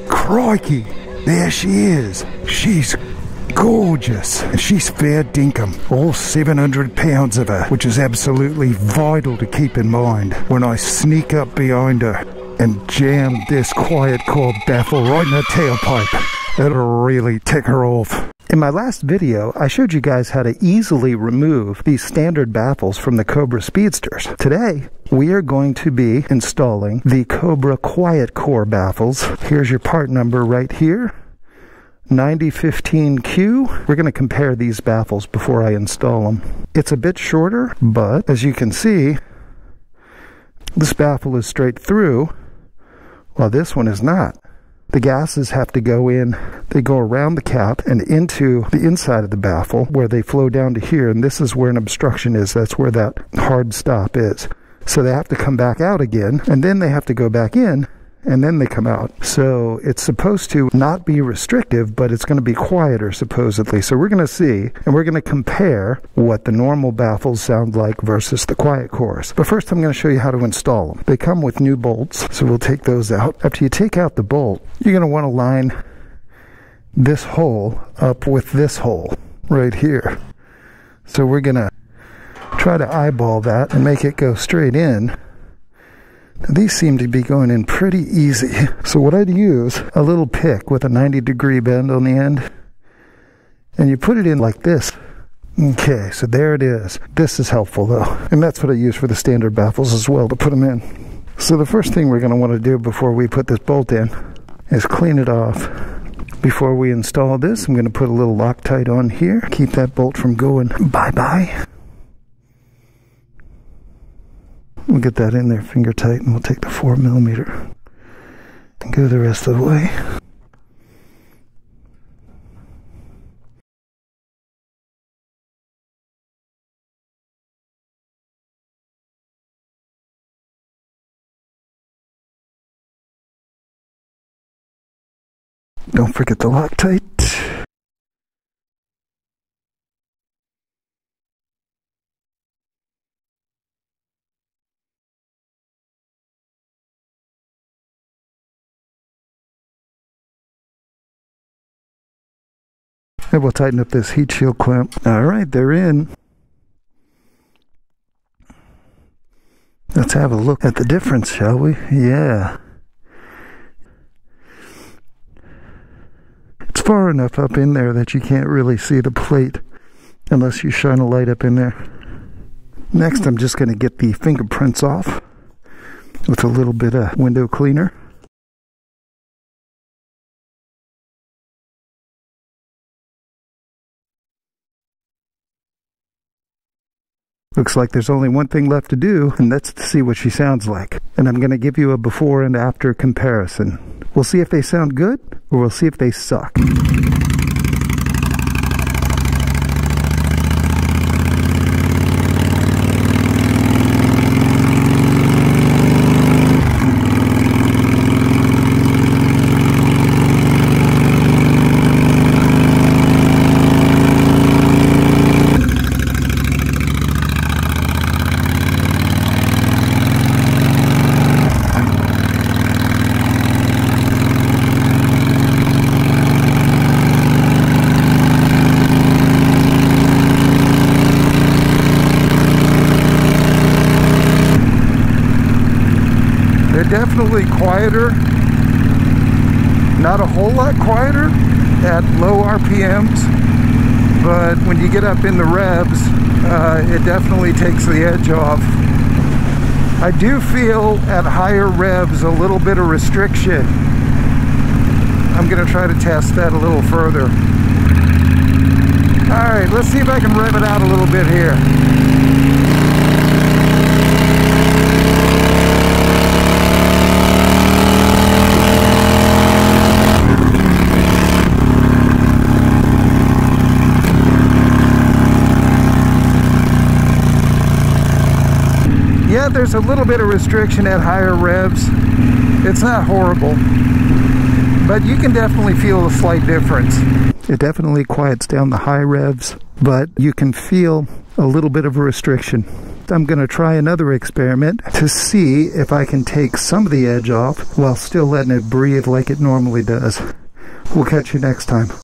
Crikey, there she is. She's gorgeous. And she's fair dinkum. All 700 pounds of her, which is absolutely vital to keep in mind when I sneak up behind her and jam this Quiet Core Baffle right in her tailpipe. It'll really tick her off. In my last video, I showed you guys how to easily remove these standard baffles from the Cobra Speedsters. Today, we are going to be installing the Cobra Quiet Core Baffles. Here's your part number right here, 9015Q. We're going to compare these baffles before I install them. It's a bit shorter, but as you can see, this baffle is straight through, while this one is not. The gases have to go in, they go around the cap and into the inside of the baffle where they flow down to here, and this is where an obstruction is. That's where that hard stop is. So they have to come back out again, and then they have to go back in, and then they come out. So it's supposed to not be restrictive, but it's going to be quieter supposedly. So we're going to see, and we're going to compare what the normal baffles sound like versus the Quiet Cores. But first I'm going to show you how to install them. They come with new bolts, so we'll take those out. After you take out the bolt, you're going to want to line this hole up with this hole right here. So we're going to try to eyeball that and make it go straight in. These seem to be going in pretty easy. So what I'd use, a little pick with a 90-degree bend on the end, and you put it in like this. Okay, so there it is. This is helpful though, and that's what I use for the standard baffles as well, to put them in. So the first thing we're going to want to do before we put this bolt in is clean it off. Before we install this, I'm going to put a little Loctite on here, keep that bolt from going bye-bye. We'll get that in there finger tight, and we'll take the 4mm and go the rest of the way. Don't forget the Loctite. And we'll tighten up this heat shield clamp. All right, they're in. Let's have a look at the difference, shall we? Yeah. It's far enough up in there that you can't really see the plate unless you shine a light up in there. Next, I'm just going to get the fingerprints off with a little bit of window cleaner. Looks like there's only one thing left to do, and that's to see what she sounds like. And I'm going to give you a before and after comparison. We'll see if they sound good, or we'll see if they suck. Definitely quieter, not a whole lot quieter at low RPMs, but when you get up in the revs, it definitely takes the edge off. I do feel at higher revs a little bit of restriction. I'm going to try to test that a little further. Alright, let's see if I can rev it out a little bit here. Yeah, there's a little bit of restriction at higher revs. It's not horrible, but you can definitely feel a slight difference. It definitely quiets down the high revs, but you can feel a little bit of a restriction. I'm going to try another experiment to see if I can take some of the edge off while still letting it breathe like it normally does. We'll catch you next time.